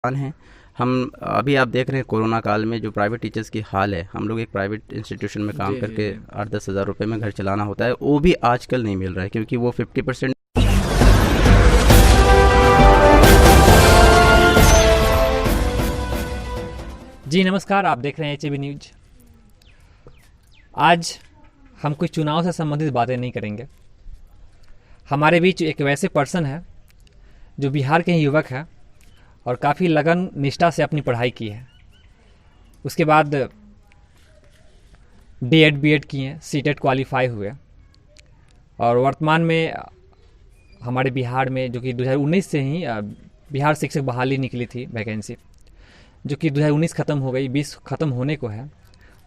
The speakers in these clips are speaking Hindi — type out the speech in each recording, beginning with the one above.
हैं। हम अभी आप देख रहे हैं कोरोना काल में जो प्राइवेट टीचर्स की हाल है, हम लोग एक प्राइवेट इंस्टीट्यूशन में काम जी, जी, करके जी। 8-10 हज़ार रुपये में घर चलाना होता है, वो भी आजकल नहीं मिल रहा है क्योंकि वो 50%। जी नमस्कार, आप देख रहे हैं एचबी न्यूज। आज हम कुछ चुनाव से संबंधित बातें नहीं करेंगे। हमारे बीच एक वैसे पर्सन है जो बिहार के ही युवक है और काफ़ी लगन निष्ठा से अपनी पढ़ाई की है। उसके बाद डीएड बीएड किए, सीटेट क्वालिफाई हुए और वर्तमान में हमारे बिहार में जो कि 2019 से ही बिहार शिक्षक बहाली निकली थी वैकेंसी, जो कि 2019 ख़त्म हो गई, 20 ख़त्म होने को है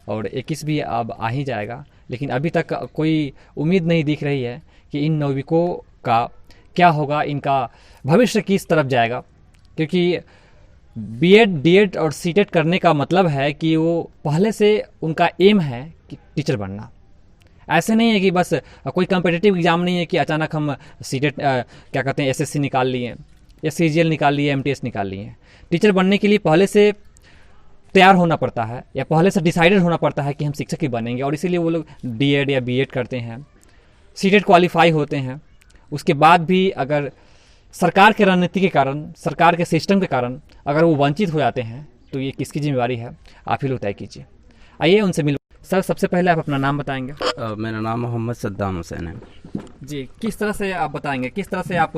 और 21 भी अब आ ही जाएगा। लेकिन अभी तक कोई उम्मीद नहीं दिख रही है कि इन नाविकों का क्या होगा, इनका भविष्य किस तरफ जाएगा। क्योंकि बीएड डीएड और सीटेट करने का मतलब है कि वो पहले से उनका एम है कि टीचर बनना। ऐसे नहीं है कि बस कोई कम्पिटिटिव एग्ज़ाम नहीं है कि अचानक हम सीटेट क्या कहते हैं एसएससी निकाल लिए या सीजीएल निकाल लिए, एमटीएस निकाल लिए। टीचर बनने के लिए पहले से तैयार होना पड़ता है या पहले से डिसाइडेड होना पड़ता है कि हम शिक्षक ही बनेंगे, और इसीलिए वो लोग डीएड या बीएड करते हैं, सीटेट क्वालिफाई होते हैं। उसके बाद भी अगर सरकार के रणनीति के कारण, सरकार के सिस्टम के कारण अगर वो वंचित हो जाते हैं तो ये किसकी जिम्मेवारी है, आप ही लोग तय कीजिए। आइए उनसे मिल। सर, सबसे पहले आप अपना नाम बताएंगे। मेरा नाम मोहम्मद सद्दाम हुसैन है। जी, किस तरह से आप बताएंगे, किस तरह से आप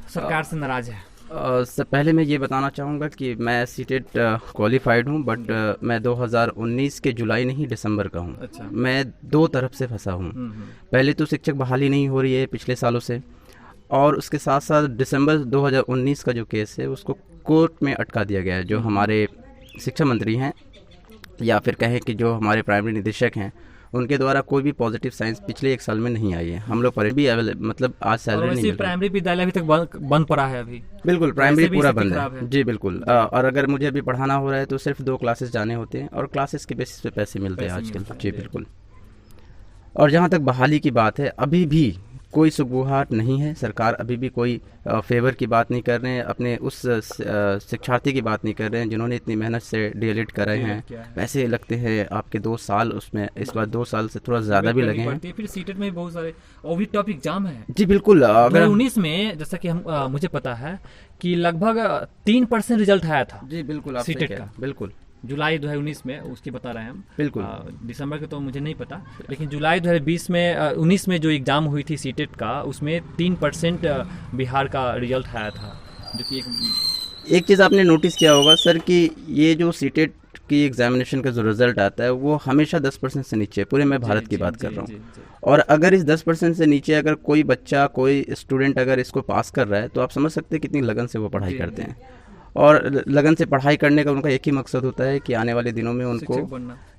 सरकार से नाराज है? सबसे पहले मैं ये बताना चाहूँगा कि मैं सीटेट क्वालिफाइड हूँ, बट मैं 2019 के जुलाई नहीं दिसंबर का हूँ। अच्छा। मैं दो तरफ से फंसा हूँ। पहले तो शिक्षक बहाली नहीं हो रही है पिछले सालों से, और उसके साथ साथ दिसंबर 2019 का जो केस है उसको कोर्ट में अटका दिया गया है। जो हमारे शिक्षा मंत्री हैं या फिर कहें कि जो हमारे प्राइमरी निदेशक हैं, उनके द्वारा कोई भी पॉजिटिव साइंस पिछले 1 साल में नहीं आई है। हम लोग पर भी मतलब आज सैलरी नहीं मिल रही। प्राइमरी विद्यालय अभी तक बंद पड़ा है अभी। बिल्कुल, प्राइमरी पूरा बंद खराब है। जी बिल्कुल। और अगर मुझे अभी पढ़ाना हो रहा है तो सिर्फ 2 क्लासेस जाने होते हैं और क्लासेस के बेसिस पे पैसे मिलते हैं आजकल। जी बिल्कुल। और जहाँ तक बहाली की बात है, अभी भी कोई सुगबुगाहट नहीं है। सरकार अभी भी कोई फेवर की बात नहीं कर रहे हैं, अपने उस शिक्षार्थी की बात नहीं कर रहे हैं जिन्होंने इतनी मेहनत से डीएलएड करे हैं। पैसे लगते हैं आपके 2 साल, उसमें इस बार 2 साल से थोड़ा ज़्यादा भी लगे हैं। फिर सीटेट में बहुत सारे और भी टॉपिक एग्जाम है। जी बिल्कुल। अगर 2019 में जैसा कि हम मुझे पता है कि लगभग 3% रिजल्ट आया था। जी बिल्कुल, आप सीटेट का। बिल्कुल जुलाई 2019 में उसकी बता रहे हैं हम। बिल्कुल। दिसंबर के तो मुझे नहीं पता, लेकिन जुलाई 2020 में 19 में जो एग्ज़ाम हुई थी सीटेट का, उसमें 3% बिहार का रिजल्ट आया था। जो कि एक चीज़ आपने नोटिस किया होगा सर कि ये जो सीटेट की एग्जामिनेशन का जो रिज़ल्ट आता है वो हमेशा 10% से नीचे है। पूरे मैं भारत की बात कर रहा हूँ। और अगर इस 10% से नीचे अगर कोई बच्चा, कोई स्टूडेंट अगर इसको पास कर रहा है तो आप समझ सकते हैं कितनी लगन से वो पढ़ाई करते हैं। और लगन से पढ़ाई करने का उनका एक ही मकसद होता है कि आने वाले दिनों में उनको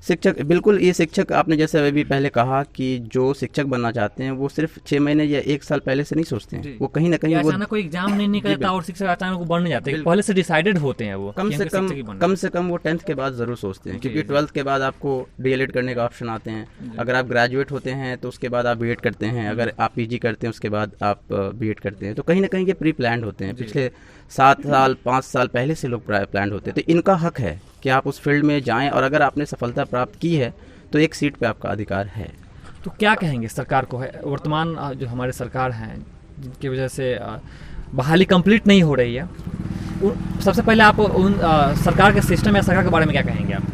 शिक्षक। बिल्कुल, ये शिक्षक, आपने जैसे अभी पहले कहा कि जो शिक्षक बनना चाहते हैं वो सिर्फ 6 महीने या 1 साल पहले से नहीं सोचते हैं। वो कहीं ना कहीं वो अचानक कोई एग्जाम नहीं निकलता और शिक्षक अचानक बन जाते हैं, पहले से डिसाइडेड होते हैं। वो कम से कम वो 10th के बाद ज़रूर सोचते हैं, क्योंकि 12th के बाद आपको डीएलएड करने का ऑप्शन आते हैं। अगर आप ग्रेजुएट होते हैं तो उसके बाद आप बीएड करते हैं, अगर आप पीजी करते हैं उसके बाद आप बीएड करते हैं। तो कहीं ना कहीं ये प्री प्लान्ड होते हैं। पिछले 7 साल 5 साल पहले से लोग प्लान्ड होते हैं। तो इनका हक है कि आप उस फील्ड में जाएं, और अगर आपने सफलता प्राप्त की है तो एक सीट पे आपका अधिकार है। तो क्या कहेंगे सरकार को? है वर्तमान जो हमारे सरकार हैं जिनकी वजह से बहाली कंप्लीट नहीं हो रही है, सबसे पहले आप उन सरकार के सिस्टम या सरकार के बारे में क्या कहेंगे आप?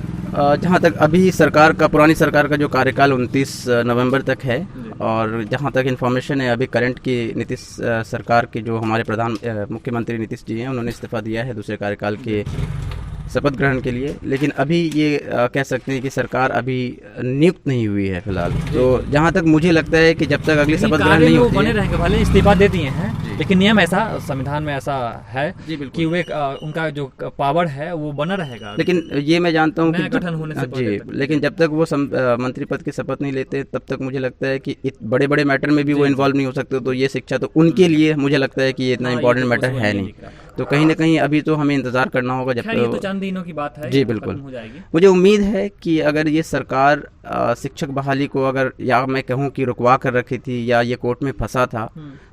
जहाँ तक अभी सरकार का, पुरानी सरकार का जो कार्यकाल 29 नवंबर तक है, और जहाँ तक इन्फॉर्मेशन है अभी करंट की नीतीश सरकार के जो हमारे मुख्यमंत्री नीतीश जी हैं, उन्होंने इस्तीफा दिया है दूसरे कार्यकाल के शपथ ग्रहण के लिए। लेकिन अभी ये कह सकते हैं कि सरकार अभी नियुक्त नहीं हुई है फिलहाल। तो जहाँ तक मुझे लगता है कि जब तक अगली शपथ ग्रहण नहीं होती बने रहेंगे, भले इस्तीफा दे दिए हैं, लेकिन नियम ऐसा, संविधान में ऐसा है कि वे उनका जो पावर है वो बना रहेगा। लेकिन ये मैं जानता हूँ कि गठन होने से जी, लेकिन जब तक वो मंत्री पद की शपथ नहीं लेते तब तक मुझे लगता है कि बड़े बड़े मैटर में भी वो इन्वॉल्व नहीं हो सकते। तो ये शिक्षा तो उनके लिए मुझे लगता है कि ये इतना इम्पोर्टेंट मैटर है नहीं। तो कहीं ना कहीं अभी तो हमें इंतजार करना होगा जब तक। तो चंद दिनों की बात है। जी बिल्कुल। मुझे उम्मीद है कि अगर ये सरकार शिक्षक बहाली को, अगर या मैं कहूँ कि रुकवा कर रखी थी या ये कोर्ट में फंसा था,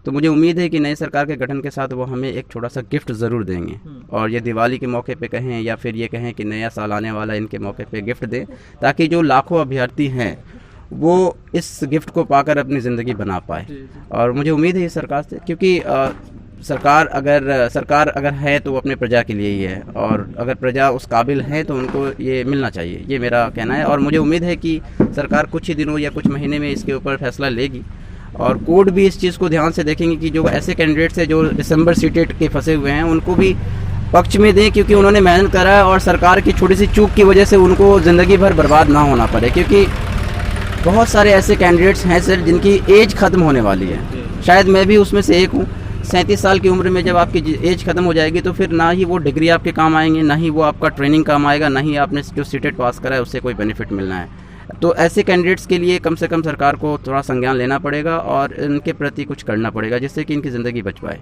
तो मुझे उम्मीद है कि नई सरकार के गठन के साथ वो हमें एक छोटा सा गिफ्ट ज़रूर देंगे, और ये दिवाली के मौके पे कहें या फिर ये कहें कि नया साल आने वाला, इनके मौके पे गिफ्ट दें, ताकि जो लाखों अभ्यर्थी हैं वो इस गिफ्ट को पाकर अपनी ज़िंदगी बना पाए। और मुझे उम्मीद है इस सरकार से, क्योंकि सरकार अगर है तो वो अपने प्रजा के लिए ही है, और अगर प्रजा उस काबिल है तो उनको ये मिलना चाहिए, ये मेरा कहना है। और मुझे उम्मीद है कि सरकार कुछ ही दिनों या कुछ महीने में इसके ऊपर फैसला लेगी, और कोर्ट भी इस चीज़ को ध्यान से देखेंगे कि जो ऐसे कैंडिडेट्स हैं जो दिसंबर सीटेट के फंसे हुए हैं उनको भी पक्ष में दें, क्योंकि उन्होंने मेहनत करा है और सरकार की छोटी सी चूक की वजह से उनको ज़िंदगी भर बर्बाद ना होना पड़े। क्योंकि बहुत सारे ऐसे कैंडिडेट्स हैं सर जिनकी एज ख़त्म होने वाली है, शायद मैं भी उसमें से एक हूँ। 37 साल की उम्र में जब आपकी एज ख़त्म हो जाएगी तो फिर ना ही वो डिग्री आपके काम आएंगे, ना ही वो आपका ट्रेनिंग काम आएगा, ना ही आपने जो सीटेट पास करा है उससे कोई बेनिफिट मिलना है। तो ऐसे कैंडिडेट्स के लिए कम से कम सरकार को थोड़ा संज्ञान लेना पड़ेगा और इनके प्रति कुछ करना पड़ेगा, जिससे कि इनकी ज़िंदगी बच पाए।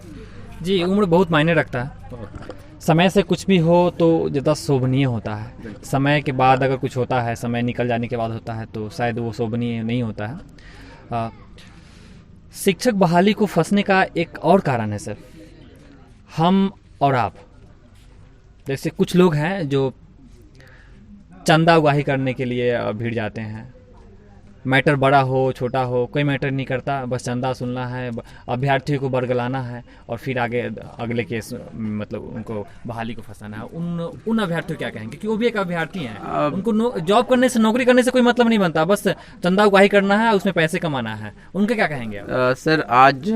जी, उम्र बहुत मायने रखता है। समय से कुछ भी हो तो ज़्यादा शोभनीय होता है, समय के बाद अगर कुछ होता है, समय निकल जाने के बाद होता है तो शायद वो शोभनीय नहीं होता है। शिक्षक बहाली को फंसने का एक और कारण है सर, हम और आप जैसे कुछ लोग हैं जो चंदा उगाही करने के लिए भीड़ जाते हैं। मैटर बड़ा हो छोटा हो कोई मैटर नहीं करता, बस चंदा सुनना है, अभ्यर्थियों को बरगलाना है और फिर आगे अगले केस मतलब उनको बहाली को फंसाना है। उन अभ्यर्थियों क्या कहेंगे, क्योंकि वो भी एक अभ्यर्थी हैं, उनको जॉब करने से, नौकरी करने से कोई मतलब नहीं बनता, बस चंदा उगाही करना है, उसमें पैसे कमाना है। उनके क्या कहेंगे सर आज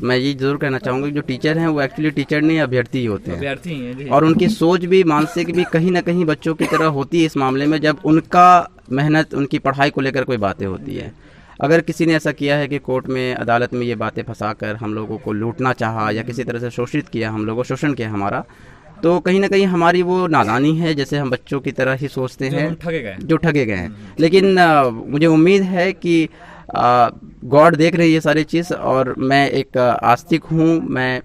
मैं ये जरूर कहना चाहूँगा जो टीचर हैं वो एक्चुअली टीचर नहीं अभ्यर्थी ही होते हैं, अभ्यर्थी हैं, और उनकी सोच भी मानसिक भी कहीं ना कहीं बच्चों की तरह होती है इस मामले में, जब उनका मेहनत उनकी पढ़ाई को लेकर कोई बातें होती है। अगर किसी ने ऐसा किया है कि कोर्ट में अदालत में ये बातें फंसाकर हम लोगों को लूटना चाहा या किसी तरह से शोषित किया, हम लोगों को शोषण किया हमारा, तो कहीं ना कहीं हमारी वो नादानी है, जैसे हम बच्चों की तरह ही सोचते हैं जो ठगे गए हैं। लेकिन मुझे उम्मीद है कि गॉड देख रही है सारी चीज़, और मैं एक आस्तिक हूँ, मैं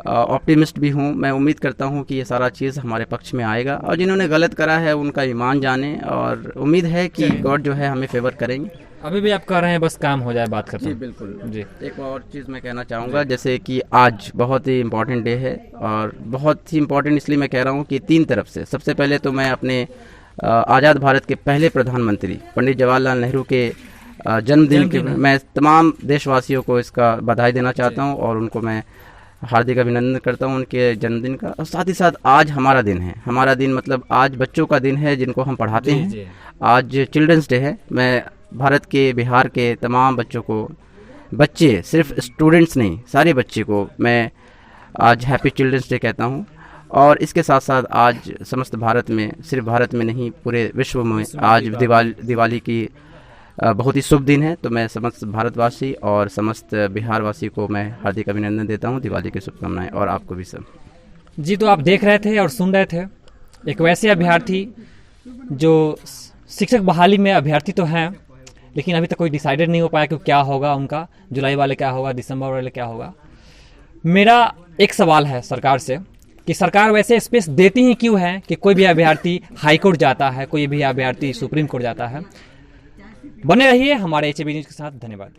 ऑप्टिमिस्ट भी हूँ। मैं उम्मीद करता हूँ कि ये सारा चीज़ हमारे पक्ष में आएगा, और जिन्होंने गलत करा है उनका ईमान जाने, और उम्मीद है कि गॉड जो है हमें फेवर करेंगे। अभी भी आप कह रहे हैं बस काम हो जाए, बात खत्म। जी बिल्कुल जी। एक और चीज़ मैं कहना चाहूँगा, जैसे कि आज बहुत ही इम्पोर्टेंट डे है, और बहुत ही इम्पोर्टेंट इसलिए मैं कह रहा हूँ कि 3 तरफ से। सबसे पहले तो मैं अपने आज़ाद भारत के पहले प्रधानमंत्री पंडित जवाहरलाल नेहरू के जन्मदिन के मैं तमाम देशवासियों को इसका बधाई देना चाहता हूँ, और उनको मैं हार्दिक अभिनंदन करता हूँ उनके जन्मदिन का। और साथ ही साथ आज हमारा दिन है, हमारा दिन मतलब आज बच्चों का दिन है जिनको हम पढ़ाते हैं। आज चिल्ड्रंस डे है। मैं भारत के, बिहार के तमाम बच्चों को, बच्चे सिर्फ स्टूडेंट्स नहीं, सारे बच्चे को मैं आज हैप्पी चिल्ड्रंस डे कहता हूँ। और इसके साथ साथ आज समस्त भारत में, सिर्फ भारत में नहीं पूरे विश्व में आज दिवाली की बहुत ही शुभ दिन है। तो मैं समस्त भारतवासी और समस्त बिहारवासी को मैं हार्दिक अभिनंदन देता हूं, दिवाली की शुभकामनाएं, और आपको भी सब। जी, तो आप देख रहे थे और सुन रहे थे एक वैसे अभ्यर्थी जो शिक्षक बहाली में अभ्यर्थी तो हैं, लेकिन अभी तक कोई डिसाइडेड नहीं हो पाया कि क्या होगा उनका, जुलाई वाले क्या होगा, दिसंबर वाले क्या होगा। मेरा एक सवाल है सरकार से कि सरकार वैसे स्पेस देती ही क्यों है कि कोई भी अभ्यर्थी हाई कोर्ट जाता है, कोई भी अभ्यर्थी सुप्रीम कोर्ट जाता है। बने रहिए हमारे HAB न्यूज़ के साथ। धन्यवाद।